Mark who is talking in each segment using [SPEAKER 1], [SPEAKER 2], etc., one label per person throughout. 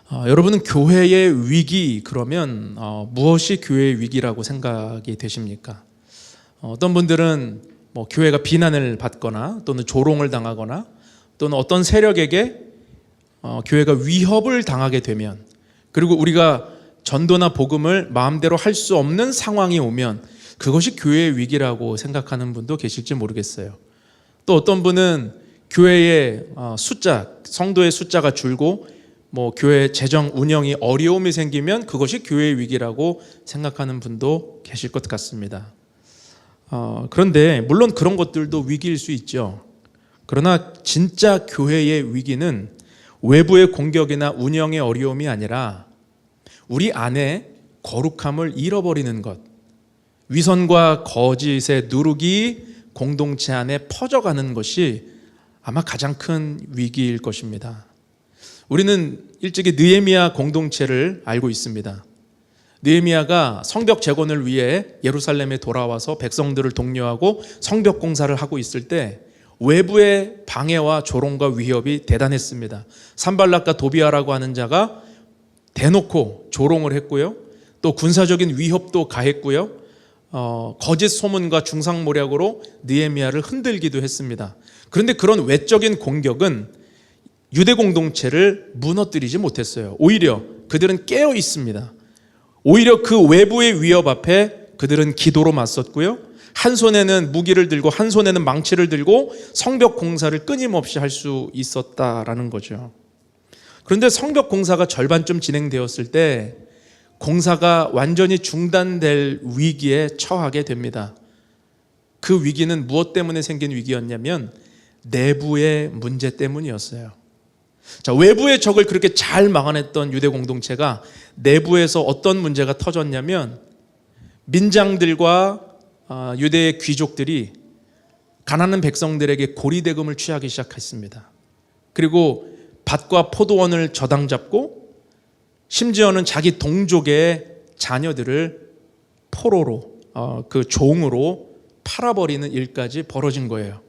[SPEAKER 1] 여러분은 교회의 위기 그러면 무엇이 교회의 위기라고 생각이 되십니까? 어떤 분들은 교회가 비난을 받거나 또는 조롱을 당하거나 또는 어떤 세력에게 교회가 위협을 당하게 되면, 그리고 우리가 전도나 복음을 마음대로 할 수 없는 상황이 오면 그것이 교회의 위기라고 생각하는 분도 계실지 모르겠어요. 또 어떤 분은 교회의 성도의 숫자가 줄고 교회 재정 운영이 어려움이 생기면 그것이 교회의 위기라고 생각하는 분도 계실 것 같습니다. 그런데 물론 그런 것들도 위기일 수 있죠. 그러나 진짜 교회의 위기는 외부의 공격이나 운영의 어려움이 아니라 우리 안에 거룩함을 잃어버리는 것, 위선과 거짓의 누룩이 공동체 안에 퍼져가는 것이 아마 가장 큰 위기일 것입니다. 우리는 일찍이 느헤미야 공동체를 알고 있습니다. 느헤미야가 성벽 재건을 위해 예루살렘에 돌아와서 백성들을 독려하고 성벽 공사를 하고 있을 때 외부의 방해와 조롱과 위협이 대단했습니다. 산발락과 도비아라고 하는 자가 대놓고 조롱을 했고요, 또 군사적인 위협도 가했고요, 거짓 소문과 중상모략으로 느헤미야를 흔들기도 했습니다. 그런데 그런 외적인 공격은 유대 공동체를 무너뜨리지 못했어요. 오히려 그들은 깨어 있습니다. 오히려 그 외부의 위협 앞에 그들은 기도로 맞섰고요, 한 손에는 무기를 들고 한 손에는 망치를 들고 성벽 공사를 끊임없이 할 수 있었다라는 거죠. 그런데 성벽 공사가 절반쯤 진행되었을 때 공사가 완전히 중단될 위기에 처하게 됩니다. 그 위기는 무엇 때문에 생긴 위기였냐면 내부의 문제 때문이었어요. 외부의 적을 그렇게 잘 막아냈던 유대 공동체가 내부에서 어떤 문제가 터졌냐면 민장들과 유대의 귀족들이 가난한 백성들에게 고리대금을 취하기 시작했습니다. 그리고 밭과 포도원을 저당 잡고 심지어는 자기 동족의 자녀들을 포로로, 그 종으로 팔아버리는 일까지 벌어진 거예요.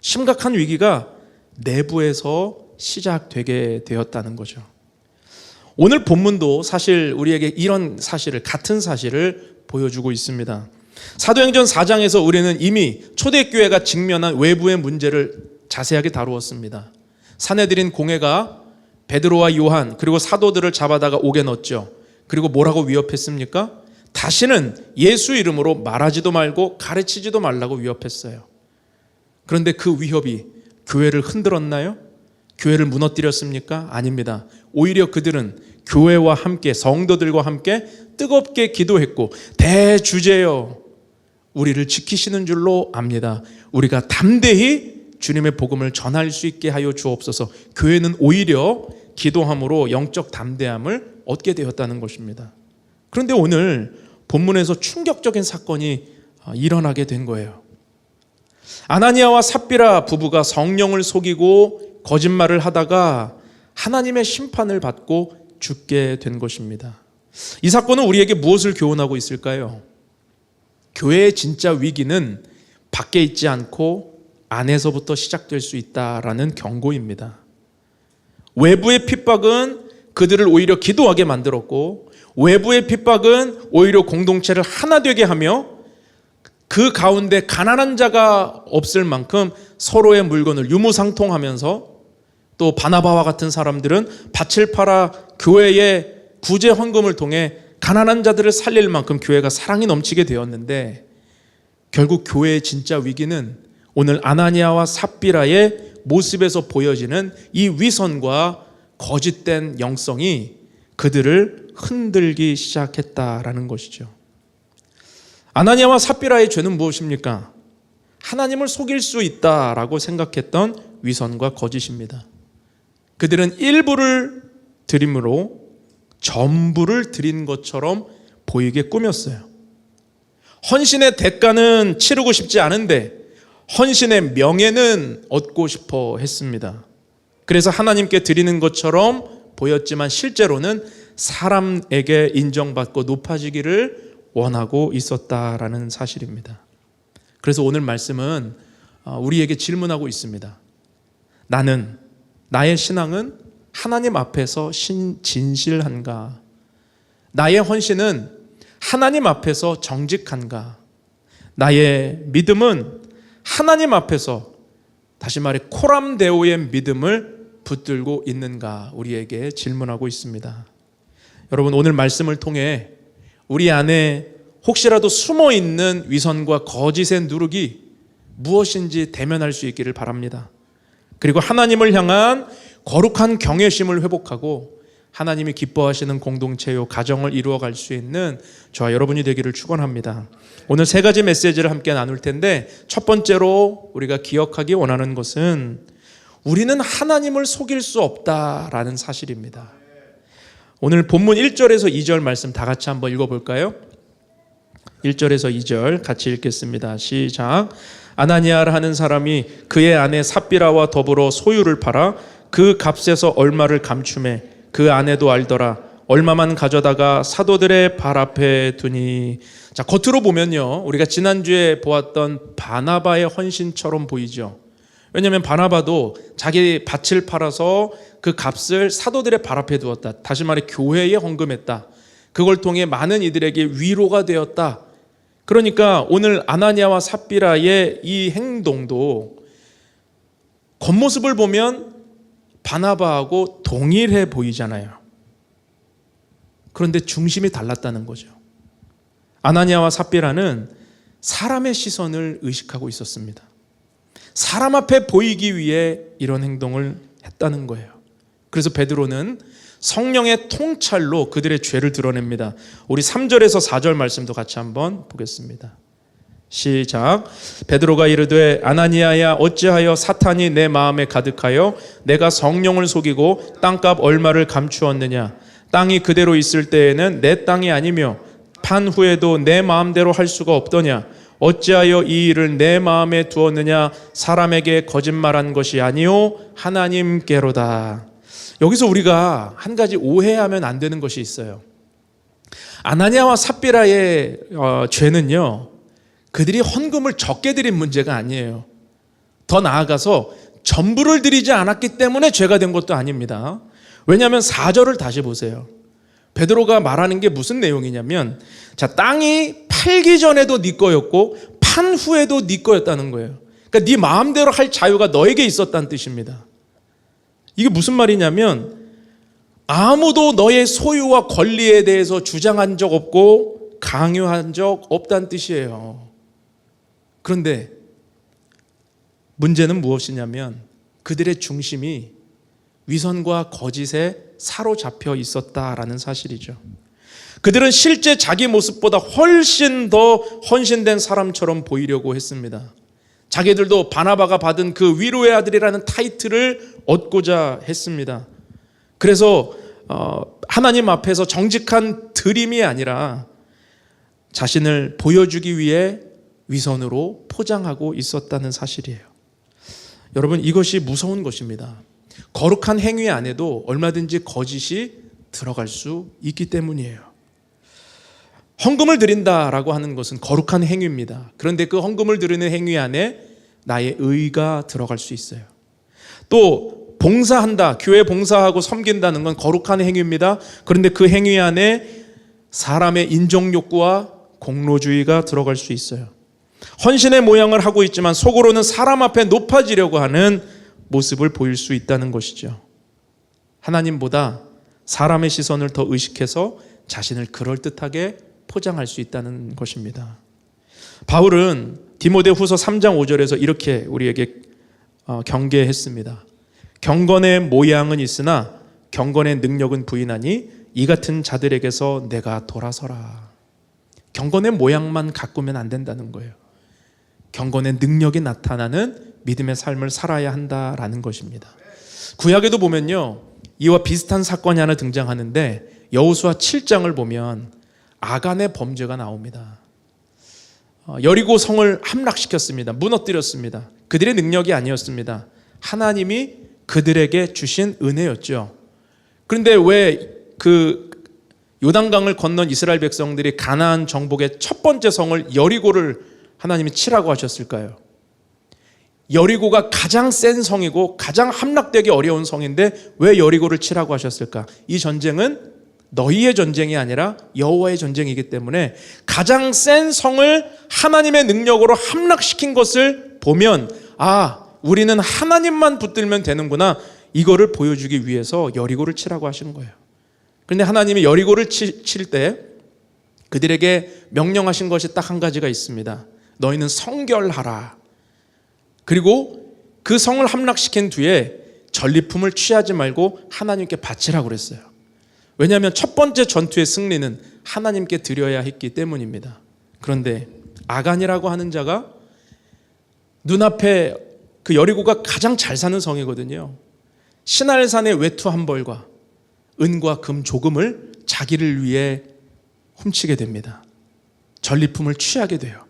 [SPEAKER 1] 심각한 위기가 내부에서 시작되게 되었다는 거죠. 오늘 본문도 사실 우리에게 이런 사실을, 같은 사실을 보여주고 있습니다. 사도행전 4장에서 우리는 이미 초대교회가 직면한 외부의 문제를 자세하게 다루었습니다. 사내들인 공회가 베드로와 요한 그리고 사도들을 잡아다가 옥에 넣었죠. 그리고 뭐라고 위협했습니까? 다시는 예수 이름으로 말하지도 말고 가르치지도 말라고 위협했어요. 그런데 그 위협이 교회를 흔들었나요? 교회를 무너뜨렸습니까? 아닙니다. 오히려 그들은 교회와 함께, 성도들과 함께 뜨겁게 기도했고, 대주제여 우리를 지키시는 줄로 압니다. 우리가 담대히 주님의 복음을 전할 수 있게 하여 주옵소서. 교회는 오히려 기도함으로 영적 담대함을 얻게 되었다는 것입니다. 그런데 오늘 본문에서 충격적인 사건이 일어나게 된 거예요. 아나니아와 삽비라 부부가 성령을 속이고 거짓말을 하다가 하나님의 심판을 받고 죽게 된 것입니다. 이 사건은 우리에게 무엇을 교훈하고 있을까요? 교회의 진짜 위기는 밖에 있지 않고 안에서부터 시작될 수 있다라는 경고입니다. 외부의 핍박은 그들을 오히려 기도하게 만들었고, 외부의 핍박은 오히려 공동체를 하나 되게 하며 그 가운데 가난한 자가 없을 만큼 서로의 물건을 유무상통하면서, 또 바나바와 같은 사람들은 밭을 팔아 교회의 구제 헌금을 통해 가난한 자들을 살릴 만큼 교회가 사랑이 넘치게 되었는데, 결국 교회의 진짜 위기는 오늘 아나니아와 삽비라의 모습에서 보여지는 이 위선과 거짓된 영성이 그들을 흔들기 시작했다라는 것이죠. 아나니아와 삽비라의 죄는 무엇입니까? 하나님을 속일 수 있다라고 생각했던 위선과 거짓입니다. 그들은 일부를 드림으로 전부를 드린 것처럼 보이게 꾸몄어요. 헌신의 대가는 치르고 싶지 않은데 헌신의 명예는 얻고 싶어 했습니다. 그래서 하나님께 드리는 것처럼 보였지만 실제로는 사람에게 인정받고 높아지기를 원하고 있었다라는 사실입니다. 그래서 오늘 말씀은 우리에게 질문하고 있습니다. 나의 신앙은 하나님 앞에서 진실한가? 나의 헌신은 하나님 앞에서 정직한가? 나의 믿음은 하나님 앞에서, 다시 말해 코람데오의 믿음을 붙들고 있는가? 우리에게 질문하고 있습니다. 여러분, 오늘 말씀을 통해 우리 안에 혹시라도 숨어있는 위선과 거짓의 누룩이 무엇인지 대면할 수 있기를 바랍니다. 그리고 하나님을 향한 거룩한 경외심을 회복하고 하나님이 기뻐하시는 공동체요 가정을 이루어갈 수 있는 저와 여러분이 되기를 축원합니다. 오늘 세 가지 메시지를 함께 나눌 텐데, 첫 번째로 우리가 기억하기 원하는 것은 우리는 하나님을 속일 수 없다라는 사실입니다. 오늘 본문 1절에서 2절 말씀 다 같이 한번 읽어볼까요? 1절에서 2절 같이 읽겠습니다. 시작. 아나니아라 하는 사람이 그의 아내 삽비라와 더불어 소유를 팔아 그 값에서 얼마를 감추매 그 아내도 알더라. 얼마만 가져다가 사도들의 발 앞에 두니. 자, 겉으로 보면요, 우리가 지난주에 보았던 바나바의 헌신처럼 보이죠. 왜냐하면 바나바도 자기 밭을 팔아서 그 값을 사도들의 발 앞에 두었다. 다시 말해 교회에 헌금했다. 그걸 통해 많은 이들에게 위로가 되었다. 그러니까 오늘 아나니아와 삽비라의 이 행동도 겉모습을 보면 바나바하고 동일해 보이잖아요. 그런데 중심이 달랐다는 거죠. 아나니아와 삽비라는 사람의 시선을 의식하고 있었습니다. 사람 앞에 보이기 위해 이런 행동을 했다는 거예요. 그래서 베드로는 성령의 통찰로 그들의 죄를 드러냅니다. 우리 3절에서 4절 말씀도 같이 한번 보겠습니다. 시작. 베드로가 이르되 아나니아야, 어찌하여 사탄이 내 마음에 가득하여 내가 성령을 속이고 땅값 얼마를 감추었느냐? 땅이 그대로 있을 때에는 내 땅이 아니며 판 후에도 내 마음대로 할 수가 없더냐? 어찌하여 이 일을 내 마음에 두었느냐? 사람에게 거짓말한 것이 아니요 하나님께로다. 여기서 우리가 한 가지 오해하면 안 되는 것이 있어요. 아나니아와 삽비라의 죄는요, 그들이 헌금을 적게 드린 문제가 아니에요. 더 나아가서 전부를 드리지 않았기 때문에 죄가 된 것도 아닙니다. 왜냐하면 4절을 다시 보세요. 베드로가 말하는 게 무슨 내용이냐면, 자, 땅이 팔기 전에도 네 거였고 판 후에도 네 거였다는 거예요. 그러니까 네 마음대로 할 자유가 너에게 있었다는 뜻입니다. 이게 무슨 말이냐면, 아무도 너의 소유와 권리에 대해서 주장한 적 없고 강요한 적 없다는 뜻이에요. 그런데 문제는 무엇이냐면, 그들의 중심이 위선과 거짓에 사로잡혀 있었다라는 사실이죠. 그들은 실제 자기 모습보다 훨씬 더 헌신된 사람처럼 보이려고 했습니다. 자기들도 바나바가 받은 그 위로의 아들이라는 타이틀을 얻고자 했습니다. 그래서 하나님 앞에서 정직한 드림이 아니라 자신을 보여주기 위해 위선으로 포장하고 있었다는 사실이에요. 여러분, 이것이 무서운 것입니다. 거룩한 행위 안에도 얼마든지 거짓이 들어갈 수 있기 때문이에요. 헌금을 드린다라고 하는 것은 거룩한 행위입니다. 그런데 그 헌금을 드리는 행위 안에 나의 의가 들어갈 수 있어요. 또 봉사한다, 교회 봉사하고 섬긴다는 건 거룩한 행위입니다. 그런데 그 행위 안에 사람의 인정욕구와 공로주의가 들어갈 수 있어요. 헌신의 모양을 하고 있지만 속으로는 사람 앞에 높아지려고 하는 모습을 보일 수 있다는 것이죠. 하나님보다 사람의 시선을 더 의식해서 자신을 그럴듯하게 포장할 수 있다는 것입니다. 바울은 디모데후서 3장 5절에서 이렇게 우리에게 경계했습니다. 경건의 모양은 있으나 경건의 능력은 부인하니 이 같은 자들에게서 내가 돌아서라. 경건의 모양만 가꾸면 안 된다는 거예요. 경건의 능력이 나타나는 믿음의 삶을 살아야 한다라는 것입니다. 구약에도 보면요, 이와 비슷한 사건이 하나 등장하는데 여호수아 7장을 보면 아간의 범죄가 나옵니다. 여리고 성을 함락시켰습니다. 무너뜨렸습니다. 그들의 능력이 아니었습니다. 하나님이 그들에게 주신 은혜였죠. 그런데 왜 그 요단강을 건넌 이스라엘 백성들이 가나안 정복의 첫 번째 성을 여리고를 하나님이 치라고 하셨을까요? 여리고가 가장 센 성이고 가장 함락되기 어려운 성인데 왜 여리고를 치라고 하셨을까? 이 전쟁은 너희의 전쟁이 아니라 여호와의 전쟁이기 때문에 가장 센 성을 하나님의 능력으로 함락시킨 것을 보면 우리는 하나님만 붙들면 되는구나, 이거를 보여주기 위해서 여리고를 치라고 하신 거예요. 그런데 하나님이 여리고를 칠 때 그들에게 명령하신 것이 딱 한 가지가 있습니다. 너희는 성결하라. 그리고 그 성을 함락시킨 뒤에 전리품을 취하지 말고 하나님께 바치라고 그랬어요. 왜냐하면 첫 번째 전투의 승리는 하나님께 드려야 했기 때문입니다. 그런데 아간이라고 하는 자가 눈앞에 그 여리고가 가장 잘 사는 성이거든요. 시날산의 외투 한 벌과 은과 금 조금을 자기를 위해 훔치게 됩니다. 전리품을 취하게 돼요.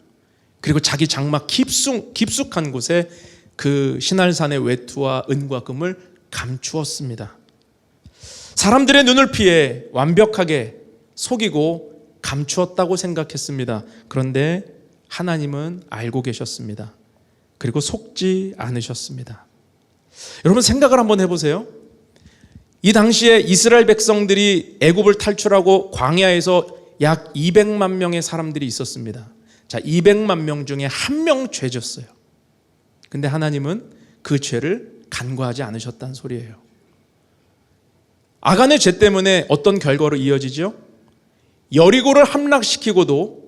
[SPEAKER 1] 그리고 자기 장막 깊숙한 곳에 그 시날산의 외투와 은과 금을 감추었습니다. 사람들의 눈을 피해 완벽하게 속이고 감추었다고 생각했습니다. 그런데 하나님은 알고 계셨습니다. 그리고 속지 않으셨습니다. 여러분 생각을 한번 해보세요. 이 당시에 이스라엘 백성들이 애굽을 탈출하고 광야에서 약 200만 명의 사람들이 있었습니다. 자, 200만 명 중에 한 명 죄졌어요. 근데 하나님은 그 죄를 간과하지 않으셨다는 소리예요. 아간의 죄 때문에 어떤 결과로 이어지죠? 여리고를 함락시키고도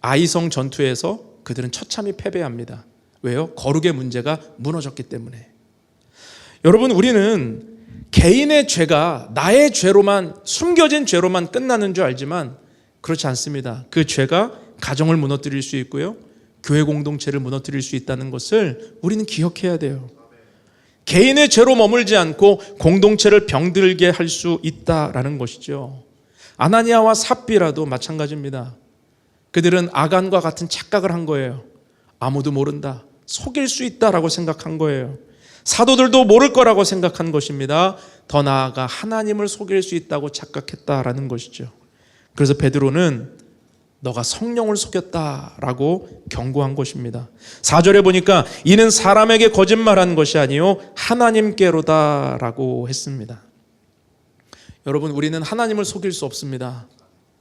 [SPEAKER 1] 아이성 전투에서 그들은 처참히 패배합니다. 왜요? 거룩의 문제가 무너졌기 때문에. 여러분, 우리는 개인의 죄가 나의 죄로만, 숨겨진 죄로만 끝나는 줄 알지만 그렇지 않습니다. 그 죄가 가정을 무너뜨릴 수 있고요, 교회 공동체를 무너뜨릴 수 있다는 것을 우리는 기억해야 돼요. 개인의 죄로 머물지 않고 공동체를 병들게 할 수 있다라는 것이죠. 아나니아와 삽비라도 마찬가지입니다. 그들은 아간과 같은 착각을 한 거예요. 아무도 모른다, 속일 수 있다라고 생각한 거예요. 사도들도 모를 거라고 생각한 것입니다. 더 나아가 하나님을 속일 수 있다고 착각했다라는 것이죠. 그래서 베드로는 너가 성령을 속였다라고 경고한 것입니다. 4절에 보니까 이는 사람에게 거짓말한 것이 아니요 하나님께로다라고 했습니다. 여러분, 우리는 하나님을 속일 수 없습니다.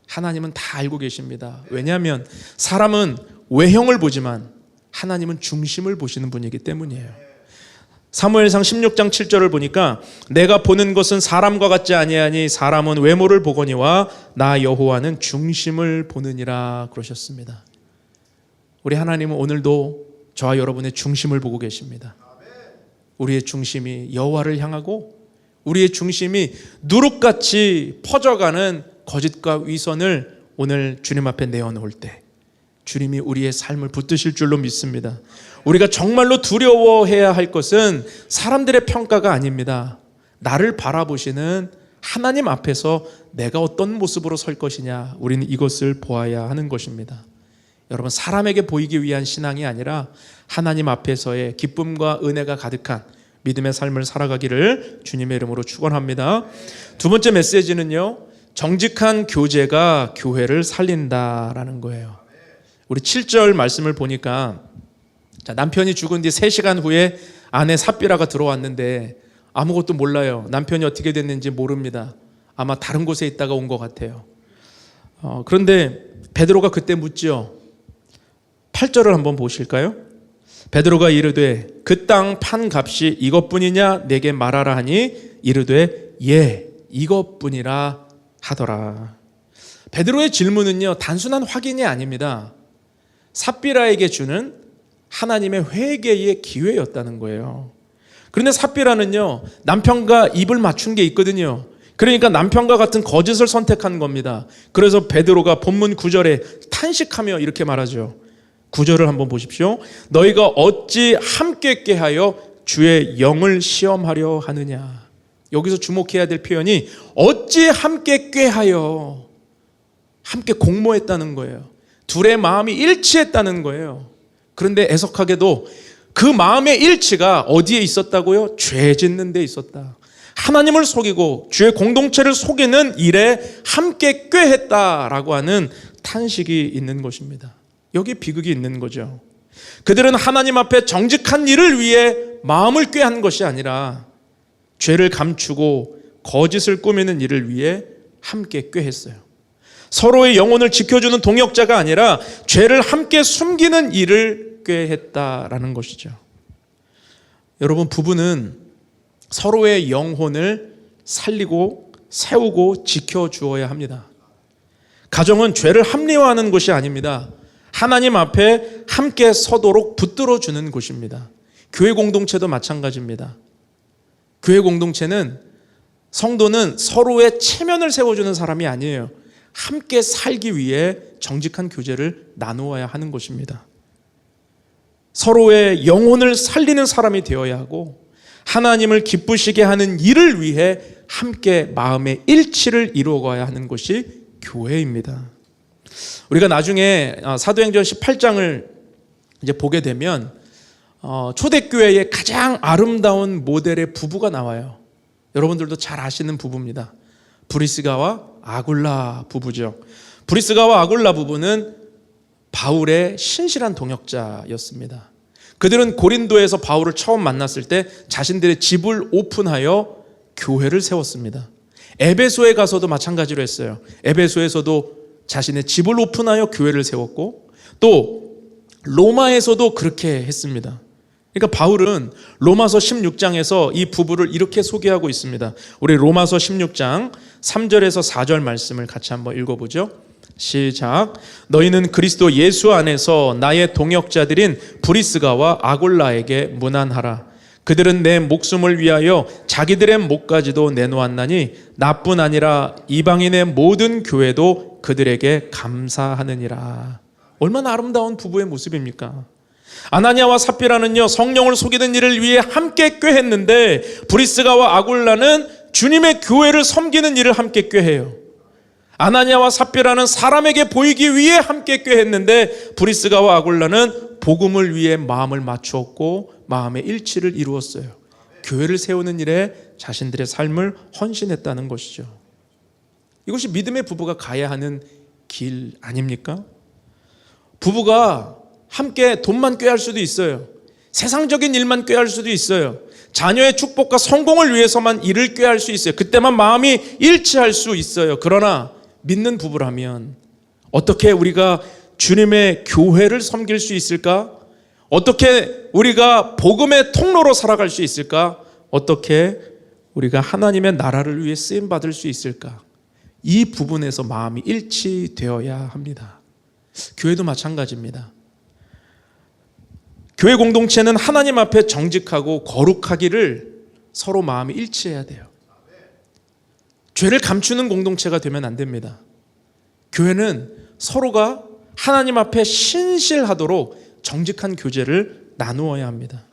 [SPEAKER 1] 하나님은 다 알고 계십니다. 왜냐하면 사람은 외형을 보지만 하나님은 중심을 보시는 분이기 때문이에요. 사무엘상 16장 7절을 보니까 내가 보는 것은 사람과 같지 아니하니 사람은 외모를 보거니와 나 여호와는 중심을 보느니라 그러셨습니다. 우리 하나님은 오늘도 저와 여러분의 중심을 보고 계십니다. 우리의 중심이 여호와를 향하고 우리의 중심이 누룩같이 퍼져가는 거짓과 위선을 오늘 주님 앞에 내어놓을 때 주님이 우리의 삶을 붙드실 줄로 믿습니다. 우리가 정말로 두려워해야 할 것은 사람들의 평가가 아닙니다. 나를 바라보시는 하나님 앞에서 내가 어떤 모습으로 설 것이냐, 우리는 이것을 보아야 하는 것입니다. 여러분, 사람에게 보이기 위한 신앙이 아니라 하나님 앞에서의 기쁨과 은혜가 가득한 믿음의 삶을 살아가기를 주님의 이름으로 축원합니다. 두 번째 메시지는요, 정직한 교제가 교회를 살린다라는 거예요. 우리 7절 말씀을 보니까 남편이 죽은 뒤 3시간 후에 아내 삽비라가 들어왔는데 아무것도 몰라요. 남편이 어떻게 됐는지 모릅니다. 아마 다른 곳에 있다가 온 것 같아요. 그런데 베드로가 그때 묻죠. 8절을 한번 보실까요? 베드로가 이르되 그 땅 판 값이 이것뿐이냐 내게 말하라 하니 이르되 예 이것뿐이라 하더라. 베드로의 질문은요, 단순한 확인이 아닙니다. 삽비라에게 주는 하나님의 회개의 기회였다는 거예요. 그런데 삽비라는요, 남편과 입을 맞춘 게 있거든요. 그러니까 남편과 같은 거짓을 선택한 겁니다. 그래서 베드로가 본문 9절에 탄식하며 이렇게 말하죠. 9절을 한번 보십시오. 너희가 어찌 함께 꾀하여 주의 영을 시험하려 하느냐. 여기서 주목해야 될 표현이 어찌 함께 꾀하여, 함께 공모했다는 거예요. 둘의 마음이 일치했다는 거예요. 그런데 애석하게도 그 마음의 일치가 어디에 있었다고요? 죄 짓는 데 있었다. 하나님을 속이고 주의 공동체를 속이는 일에 함께 꾀했다라고 하는 탄식이 있는 것입니다. 여기에 비극이 있는 거죠. 그들은 하나님 앞에 정직한 일을 위해 마음을 꾀한 것이 아니라 죄를 감추고 거짓을 꾸미는 일을 위해 함께 꾀했어요. 서로의 영혼을 지켜주는 동역자가 아니라 죄를 함께 숨기는 일을 꾀했다라는 것이죠. 여러분, 부부는 서로의 영혼을 살리고 세우고 지켜주어야 합니다. 가정은 죄를 합리화하는 곳이 아닙니다. 하나님 앞에 함께 서도록 붙들어주는 곳입니다. 교회 공동체도 마찬가지입니다. 교회 공동체는, 성도는 서로의 체면을 세워주는 사람이 아니에요. 함께 살기 위해 정직한 교제를 나누어야 하는 것입니다. 서로의 영혼을 살리는 사람이 되어야 하고 하나님을 기쁘시게 하는 일을 위해 함께 마음의 일치를 이루어가야 하는 것이 교회입니다. 우리가 나중에 사도행전 18장을 이제 보게 되면 초대교회의 가장 아름다운 모델의 부부가 나와요. 여러분들도 잘 아시는 부부입니다. 브리스가와 아굴라 부부죠. 브리스가와 아굴라 부부는 바울의 신실한 동역자였습니다. 그들은 고린도에서 바울을 처음 만났을 때 자신들의 집을 오픈하여 교회를 세웠습니다. 에베소에 가서도 마찬가지로 했어요. 에베소에서도 자신의 집을 오픈하여 교회를 세웠고, 또 로마에서도 그렇게 했습니다. 그러니까 바울은 로마서 16장에서 이 부부를 이렇게 소개하고 있습니다. 우리 로마서 16장 3절에서 4절 말씀을 같이 한번 읽어보죠. 시작. 너희는 그리스도 예수 안에서 나의 동역자들인 브리스가와 아굴라에게 문안하라. 그들은 내 목숨을 위하여 자기들의 목까지도 내놓았나니 나뿐 아니라 이방인의 모든 교회도 그들에게 감사하느니라. 얼마나 아름다운 부부의 모습입니까? 아나니아와 삽비라는요, 성령을 속이는 일을 위해 함께 꾀했는데 브리스가와 아굴라는 주님의 교회를 섬기는 일을 함께 꾀해요. 아나니아와 삽비라는 사람에게 보이기 위해 함께 꾀했는데 브리스가와 아굴라는 복음을 위해 마음을 맞추었고 마음의 일치를 이루었어요. 교회를 세우는 일에 자신들의 삶을 헌신했다는 것이죠. 이것이 믿음의 부부가 가야 하는 길 아닙니까? 부부가 함께 돈만 꾀할 수도 있어요. 세상적인 일만 꾀할 수도 있어요. 자녀의 축복과 성공을 위해서만 일을 꾀할 수 있어요. 그때만 마음이 일치할 수 있어요. 그러나 믿는 부부라면 어떻게 우리가 주님의 교회를 섬길 수 있을까? 어떻게 우리가 복음의 통로로 살아갈 수 있을까? 어떻게 우리가 하나님의 나라를 위해 쓰임받을 수 있을까? 이 부분에서 마음이 일치되어야 합니다. 교회도 마찬가지입니다. 교회 공동체는 하나님 앞에 정직하고 거룩하기를 서로 마음이 일치해야 돼요. 죄를 감추는 공동체가 되면 안 됩니다. 교회는 서로가 하나님 앞에 신실하도록 정직한 교제를 나누어야 합니다.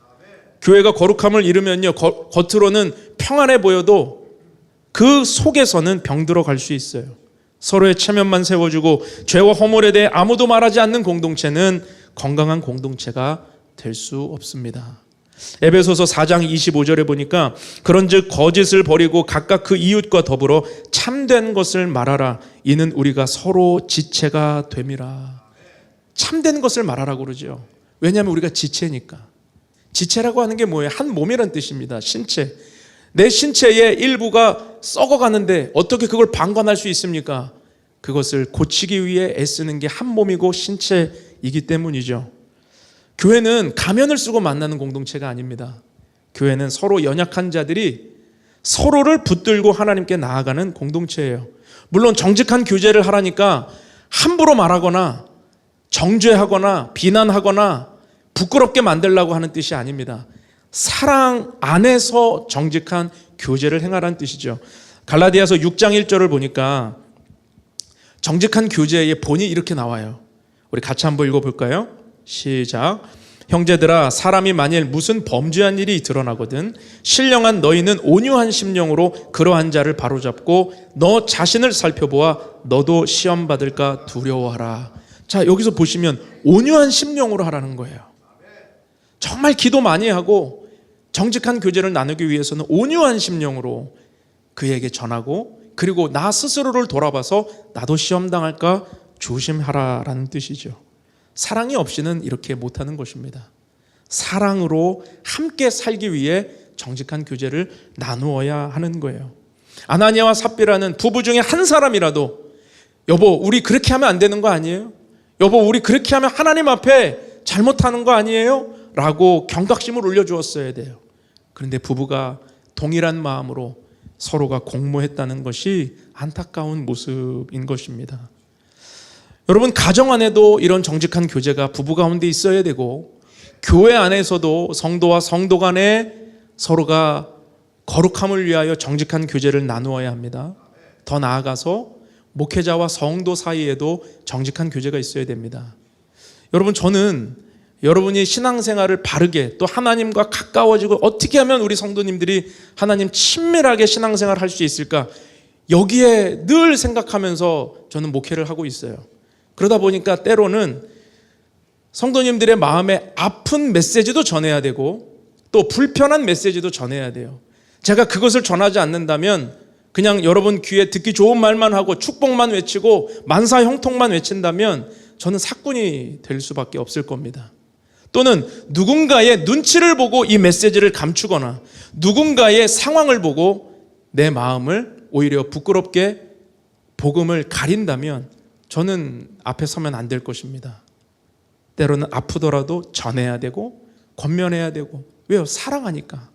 [SPEAKER 1] 교회가 거룩함을 이루면요, 겉으로는 평안해 보여도 그 속에서는 병들어 갈 수 있어요. 서로의 체면만 세워주고 죄와 허물에 대해 아무도 말하지 않는 공동체는 건강한 공동체가 될 수 없습니다. 에베소서 4장 25절에 보니까 그런즉 거짓을 버리고 각각 그 이웃과 더불어 참된 것을 말하라. 이는 우리가 서로 지체가 됨이라. 참된 것을 말하라고 그러죠. 왜냐하면 우리가 지체니까. 지체라고 하는 게 뭐예요? 한 몸이란 뜻입니다. 신체. 내 신체의 일부가 썩어가는데 어떻게 그걸 방관할 수 있습니까? 그것을 고치기 위해 애쓰는 게 한 몸이고 신체이기 때문이죠. 교회는 가면을 쓰고 만나는 공동체가 아닙니다. 교회는 서로 연약한 자들이 서로를 붙들고 하나님께 나아가는 공동체예요. 물론 정직한 교제를 하라니까 함부로 말하거나 정죄하거나 비난하거나 부끄럽게 만들려고 하는 뜻이 아닙니다. 사랑 안에서 정직한 교제를 행하라는 뜻이죠. 갈라디아서 6장 1절을 보니까 정직한 교제의 본이 이렇게 나와요. 우리 같이 한번 읽어볼까요? 시작. 형제들아, 사람이 만일 무슨 범죄한 일이 드러나거든 신령한 너희는 온유한 심령으로 그러한 자를 바로잡고 너 자신을 살펴보아 너도 시험 받을까 두려워하라. 자, 여기서 보시면 온유한 심령으로 하라는 거예요. 정말 기도 많이 하고 정직한 교제를 나누기 위해서는 온유한 심령으로 그에게 전하고, 그리고 나 스스로를 돌아봐서 나도 시험 당할까 조심하라라는 뜻이죠. 사랑이 없이는 이렇게 못하는 것입니다. 사랑으로 함께 살기 위해 정직한 교제를 나누어야 하는 거예요. 아나니아와 삽비라는 부부 중에 한 사람이라도 여보, 우리 그렇게 하면 안 되는 거 아니에요? 여보, 우리 그렇게 하면 하나님 앞에 잘못하는 거 아니에요? 라고 경각심을 올려주었어야 돼요. 그런데 부부가 동일한 마음으로 서로가 공모했다는 것이 안타까운 모습인 것입니다. 여러분, 가정 안에도 이런 정직한 교제가 부부 가운데 있어야 되고, 교회 안에서도 성도와 성도 간에 서로가 거룩함을 위하여 정직한 교제를 나누어야 합니다. 더 나아가서 목회자와 성도 사이에도 정직한 교제가 있어야 됩니다. 여러분, 저는 여러분이 신앙생활을 바르게 또 하나님과 가까워지고 어떻게 하면 우리 성도님들이 하나님 친밀하게 신앙생활을 할 수 있을까, 여기에 늘 생각하면서 저는 목회를 하고 있어요. 그러다 보니까 때로는 성도님들의 마음에 아픈 메시지도 전해야 되고 또 불편한 메시지도 전해야 돼요. 제가 그것을 전하지 않는다면 그냥 여러분 귀에 듣기 좋은 말만 하고 축복만 외치고 만사 형통만 외친다면 저는 사꾼이 될 수밖에 없을 겁니다. 또는 누군가의 눈치를 보고 이 메시지를 감추거나 누군가의 상황을 보고 내 마음을 오히려 부끄럽게 복음을 가린다면 저는 앞에 서면 안 될 것입니다. 때로는 아프더라도 전해야 되고 권면해야 되고. 왜요? 사랑하니까.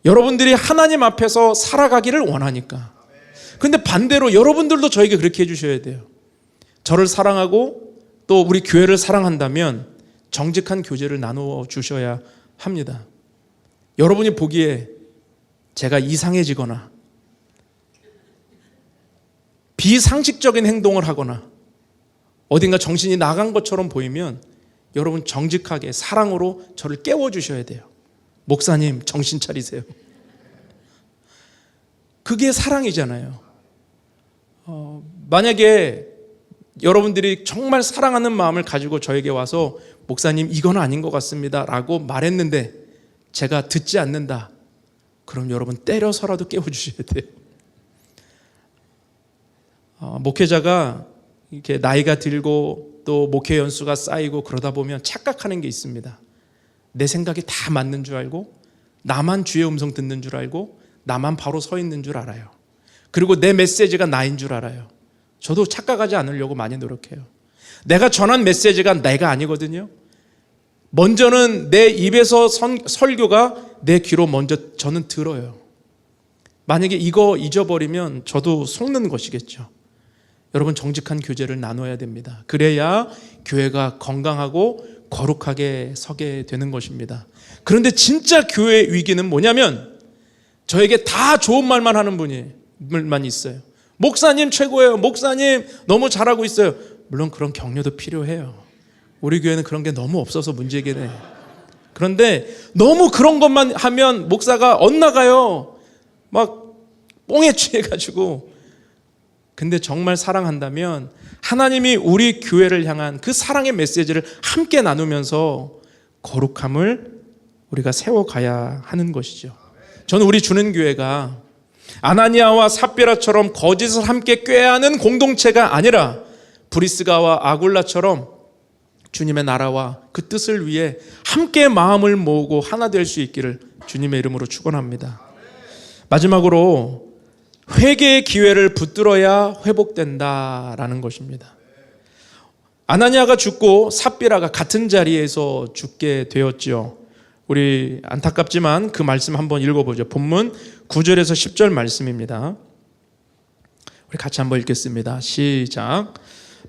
[SPEAKER 1] 여러분들이 하나님 앞에서 살아가기를 원하니까. 그런데 반대로 여러분들도 저에게 그렇게 해주셔야 돼요. 저를 사랑하고 또 우리 교회를 사랑한다면 정직한 교제를 나누어 주셔야 합니다. 여러분이 보기에 제가 이상해지거나 비상식적인 행동을 하거나 어딘가 정신이 나간 것처럼 보이면 여러분 정직하게 사랑으로 저를 깨워주셔야 돼요. 목사님, 정신 차리세요. 그게 사랑이잖아요. 만약에 여러분들이 정말 사랑하는 마음을 가지고 저에게 와서 목사님, 이건 아닌 것 같습니다 라고 말했는데 제가 듣지 않는다, 그럼 여러분 때려서라도 깨워주셔야 돼요. 목회자가 이렇게 나이가 들고 또 목회 연수가 쌓이고 그러다 보면 착각하는 게 있습니다. 내 생각이 다 맞는 줄 알고, 나만 주의 음성 듣는 줄 알고, 나만 바로 서 있는 줄 알아요. 그리고 내 메시지가 나인 줄 알아요. 저도 착각하지 않으려고 많이 노력해요. 내가 전한 메시지가 내가 아니거든요. 먼저는 내 입에서 설교가 내 귀로 먼저 저는 들어요. 만약에 이거 잊어버리면 저도 속는 것이겠죠. 여러분, 정직한 교제를 나눠야 됩니다. 그래야 교회가 건강하고 거룩하게 서게 되는 것입니다. 그런데 진짜 교회의 위기는 뭐냐면 저에게 다 좋은 말만 하는 분만 있어요. 목사님 최고예요. 목사님 너무 잘하고 있어요. 물론 그런 격려도 필요해요. 우리 교회는 그런 게 너무 없어서 문제긴 해. 그런데 너무 그런 것만 하면 목사가 엇나가요. 막 뽕에 취해가지고. 근데 정말 사랑한다면 하나님이 우리 교회를 향한 그 사랑의 메시지를 함께 나누면서 거룩함을 우리가 세워가야 하는 것이죠. 저는 우리 주는 교회가 아나니아와 삽비라처럼 거짓을 함께 꾀하는 공동체가 아니라 브리스가와 아굴라처럼 주님의 나라와 그 뜻을 위해 함께 마음을 모으고 하나 될 수 있기를 주님의 이름으로 축원합니다. 마지막으로 회개의 기회를 붙들어야 회복된다라는 것입니다. 아나니아가 죽고 삽비라가 같은 자리에서 죽게 되었지요. 우리 안타깝지만 그 말씀 한번 읽어보죠. 본문 9절에서 10절 말씀입니다. 우리 같이 한번 읽겠습니다. 시작.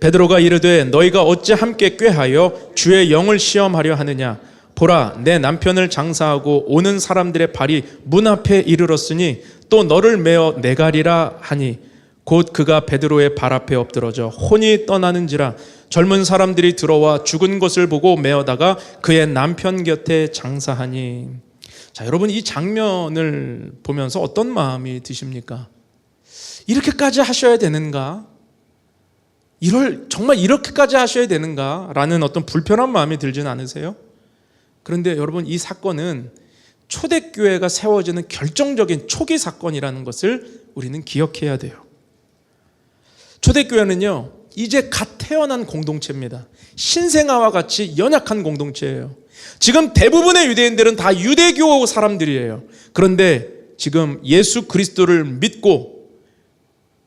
[SPEAKER 1] 베드로가 이르되 너희가 어찌 함께 꾀하여 주의 영을 시험하려 하느냐. 보라, 내 남편을 장사하고 오는 사람들의 발이 문 앞에 이르렀으니 또 너를 메어 내가리라 하니 곧 그가 베드로의 발 앞에 엎드러져 혼이 떠나는지라 젊은 사람들이 들어와 죽은 것을 보고 메어다가 그의 남편 곁에 장사하니. 자, 여러분, 이 장면을 보면서 어떤 마음이 드십니까? 이렇게까지 하셔야 되는가? 정말 이렇게까지 하셔야 되는가? 라는 어떤 불편한 마음이 들지는 않으세요? 그런데 여러분, 이 사건은 초대교회가 세워지는 결정적인 초기 사건이라는 것을 우리는 기억해야 돼요. 초대교회는요, 이제 갓 태어난 공동체입니다. 신생아와 같이 연약한 공동체예요. 지금 대부분의 유대인들은 다 유대교 사람들이에요. 그런데 지금 예수 그리스도를 믿고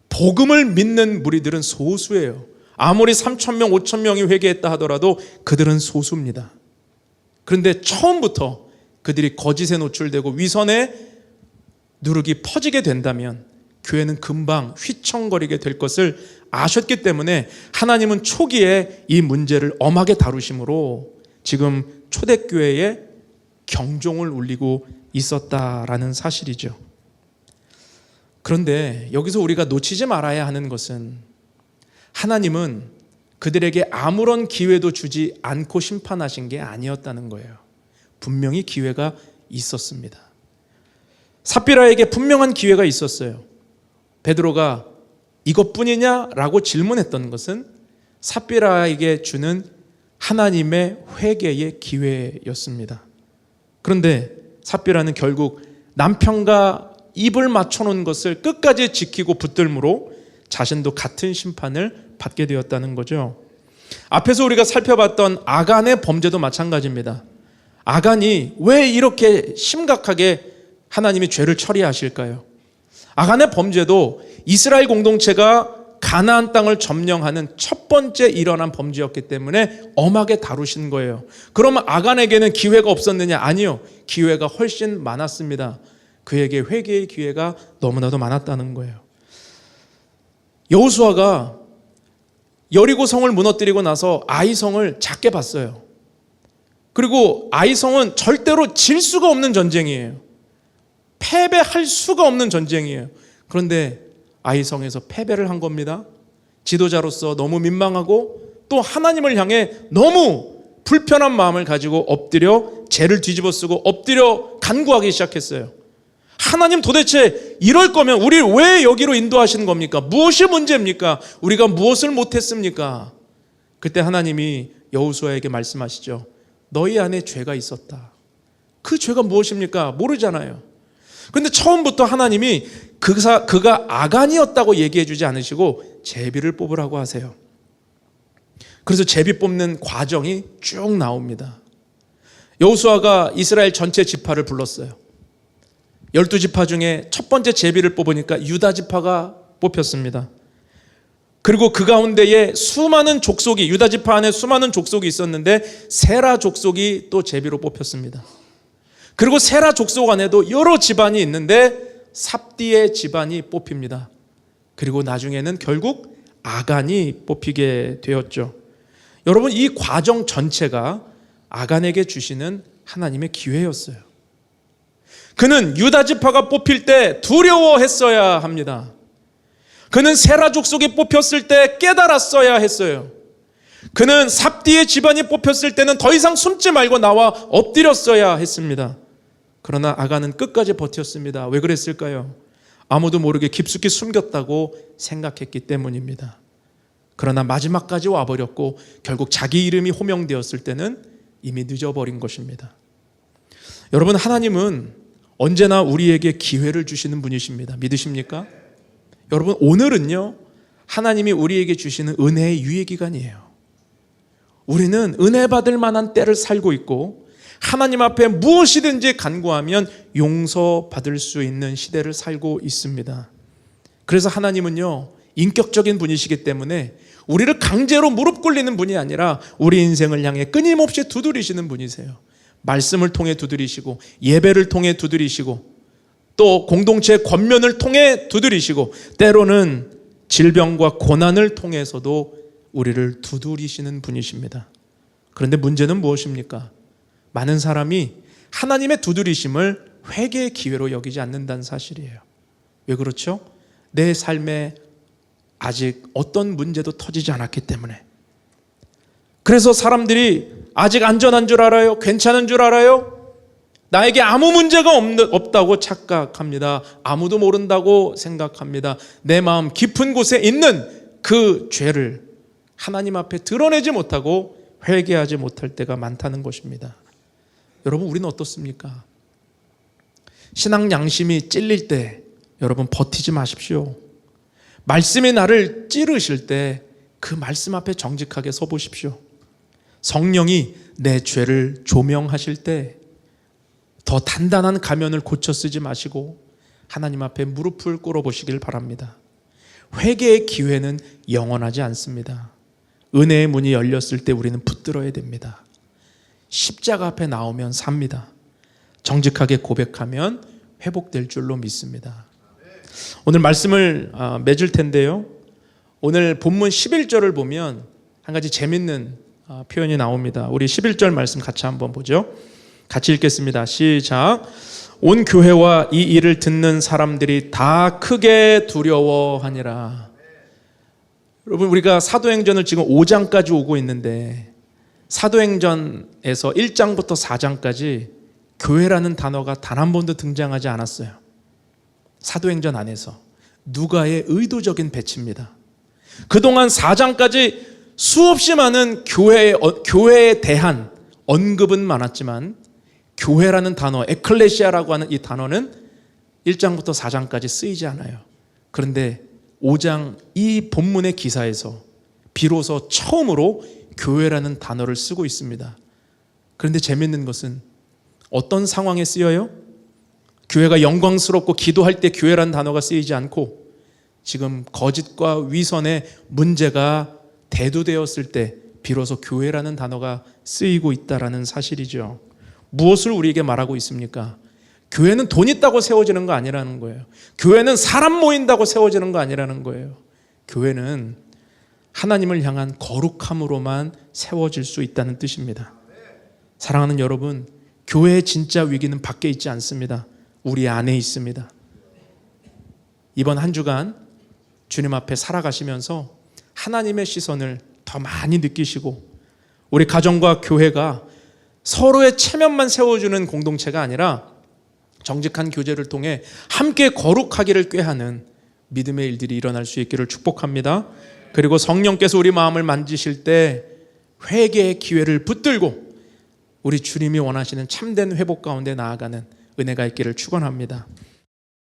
[SPEAKER 1] 복음을 믿는 무리들은 소수예요. 아무리 3,000명, 5,000명이 회개했다 하더라도 그들은 소수입니다. 그런데 처음부터 그들이 거짓에 노출되고 위선의 누룩이 퍼지게 된다면 교회는 금방 휘청거리게 될 것을 아셨기 때문에 하나님은 초기에 이 문제를 엄하게 다루심으로 지금 초대교회에 경종을 울리고 있었다라는 사실이죠. 그런데 여기서 우리가 놓치지 말아야 하는 것은 하나님은 그들에게 아무런 기회도 주지 않고 심판하신 게 아니었다는 거예요. 분명히 기회가 있었습니다. 삽비라에게 분명한 기회가 있었어요. 베드로가 이것뿐이냐라고 질문했던 것은 삽비라에게 주는 하나님의 회개의 기회였습니다. 그런데 삽비라는 결국 남편과 입을 맞춰놓은 것을 끝까지 지키고 붙들므로 자신도 같은 심판을 받게 되었다는 거죠. 앞에서 우리가 살펴봤던 아간의 범죄도 마찬가지입니다. 아간이 왜 이렇게 심각하게 하나님이 죄를 처리하실까요? 아간의 범죄도 이스라엘 공동체가 가나안 땅을 점령하는 첫 번째 일어난 범죄였기 때문에 엄하게 다루신 거예요. 그러면 아간에게는 기회가 없었느냐? 아니요. 기회가 훨씬 많았습니다. 그에게 회개의 기회가 너무나도 많았다는 거예요. 여호수아가 여리고 성을 무너뜨리고 나서 아이성을 작게 봤어요. 그리고 아이성은 절대로 질 수가 없는 전쟁이에요. 패배할 수가 없는 전쟁이에요. 그런데 아이성에서 패배를 한 겁니다. 지도자로서 너무 민망하고 또 하나님을 향해 너무 불편한 마음을 가지고 엎드려 죄를 뒤집어 쓰고 엎드려 간구하기 시작했어요. 하나님, 도대체 이럴 거면 우리 왜 여기로 인도하시는 겁니까? 무엇이 문제입니까? 우리가 무엇을 못했습니까? 그때 하나님이 여호수아에게 말씀하시죠. 너희 안에 죄가 있었다. 그 죄가 무엇입니까? 모르잖아요. 그런데 처음부터 하나님이 그가 아간이었다고 얘기해 주지 않으시고 제비를 뽑으라고 하세요. 그래서 제비 뽑는 과정이 쭉 나옵니다. 여호수아가 이스라엘 전체 지파를 불렀어요. 12지파 중에 첫 번째 제비를 뽑으니까 유다 지파가 뽑혔습니다. 그리고 그 가운데에 수많은 족속이, 유다 지파 안에 수많은 족속이 있었는데 세라 족속이 또 제비로 뽑혔습니다. 그리고 세라 족속 안에도 여러 집안이 있는데 삽디의 집안이 뽑힙니다. 그리고 나중에는 결국 아간이 뽑히게 되었죠. 여러분, 이 과정 전체가 아간에게 주시는 하나님의 기회였어요. 그는 유다 지파가 뽑힐 때 두려워했어야 합니다. 그는 세라 족속이 뽑혔을 때 깨달았어야 했어요. 그는 삽디의 집안이 뽑혔을 때는 더 이상 숨지 말고 나와 엎드렸어야 했습니다. 그러나 아간은 끝까지 버텼습니다. 왜 그랬을까요? 아무도 모르게 깊숙이 숨겼다고 생각했기 때문입니다. 그러나 마지막까지 와버렸고 결국 자기 이름이 호명되었을 때는 이미 늦어버린 것입니다. 여러분, 하나님은 언제나 우리에게 기회를 주시는 분이십니다. 믿으십니까? 여러분, 오늘은요, 하나님이 우리에게 주시는 은혜의 유예기간이에요. 우리는 은혜 받을 만한 때를 살고 있고 하나님 앞에 무엇이든지 간구하면 용서받을 수 있는 시대를 살고 있습니다. 그래서 하나님은요, 인격적인 분이시기 때문에 우리를 강제로 무릎 꿇리는 분이 아니라 우리 인생을 향해 끊임없이 두드리시는 분이세요. 말씀을 통해 두드리시고 예배를 통해 두드리시고 또 공동체의 권면을 통해 두드리시고 때로는 질병과 고난을 통해서도 우리를 두드리시는 분이십니다. 그런데 문제는 무엇입니까? 많은 사람이 하나님의 두드리심을 회개의 기회로 여기지 않는다는 사실이에요. 왜 그렇죠? 내 삶에 아직 어떤 문제도 터지지 않았기 때문에. 그래서 사람들이 아직 안전한 줄 알아요? 괜찮은 줄 알아요? 나에게 아무 문제가 없다고 착각합니다. 아무도 모른다고 생각합니다. 내 마음 깊은 곳에 있는 그 죄를 하나님 앞에 드러내지 못하고 회개하지 못할 때가 많다는 것입니다. 여러분, 우리는 어떻습니까? 신앙 양심이 찔릴 때 여러분 버티지 마십시오. 말씀이 나를 찌르실 때 그 말씀 앞에 정직하게 서 보십시오. 성령이 내 죄를 조명하실 때 더 단단한 가면을 고쳐 쓰지 마시고 하나님 앞에 무릎을 꿇어 보시길 바랍니다. 회개의 기회는 영원하지 않습니다. 은혜의 문이 열렸을 때 우리는 붙들어야 됩니다. 십자가 앞에 나오면 삽니다. 정직하게 고백하면 회복될 줄로 믿습니다. 오늘 말씀을 맺을 텐데요, 오늘 본문 11절을 보면 한 가지 재밌는 표현이 나옵니다. 우리 11절 말씀 같이 한번 보죠. 같이 읽겠습니다. 시작. 온 교회와 이 일을 듣는 사람들이 다 크게 두려워하니라. 여러분, 우리가 사도행전을 지금 5장까지 오고 있는데 사도행전에서 1장부터 4장까지 교회라는 단어가 단 한 번도 등장하지 않았어요. 사도행전 안에서 누가의 의도적인 배치입니다. 그동안 4장까지 수없이 많은 교회에 대한 언급은 많았지만 교회라는 단어, 에클레시아라고 하는 이 단어는 1장부터 4장까지 쓰이지 않아요. 그런데 5장 이 본문의 기사에서 비로소 처음으로 교회라는 단어를 쓰고 있습니다. 그런데 재밌는 것은 어떤 상황에 쓰여요? 교회가 영광스럽고 기도할 때 교회라는 단어가 쓰이지 않고 지금 거짓과 위선의 문제가 대두되었을 때 비로소 교회라는 단어가 쓰이고 있다는 사실이죠. 무엇을 우리에게 말하고 있습니까? 교회는 돈 있다고 세워지는 거 아니라는 거예요. 교회는 사람 모인다고 세워지는 거 아니라는 거예요. 교회는 하나님을 향한 거룩함으로만 세워질 수 있다는 뜻입니다. 사랑하는 여러분, 교회의 진짜 위기는 밖에 있지 않습니다. 우리 안에 있습니다. 이번 한 주간 주님 앞에 살아가시면서 하나님의 시선을 더 많이 느끼시고 우리 가정과 교회가 서로의 체면만 세워주는 공동체가 아니라 정직한 교제를 통해 함께 거룩하기를 꾀하는 믿음의 일들이 일어날 수 있기를 축복합니다. 그리고 성령께서 우리 마음을 만지실 때 회개의 기회를 붙들고 우리 주님이 원하시는 참된 회복 가운데 나아가는 은혜가 있기를 축원합니다.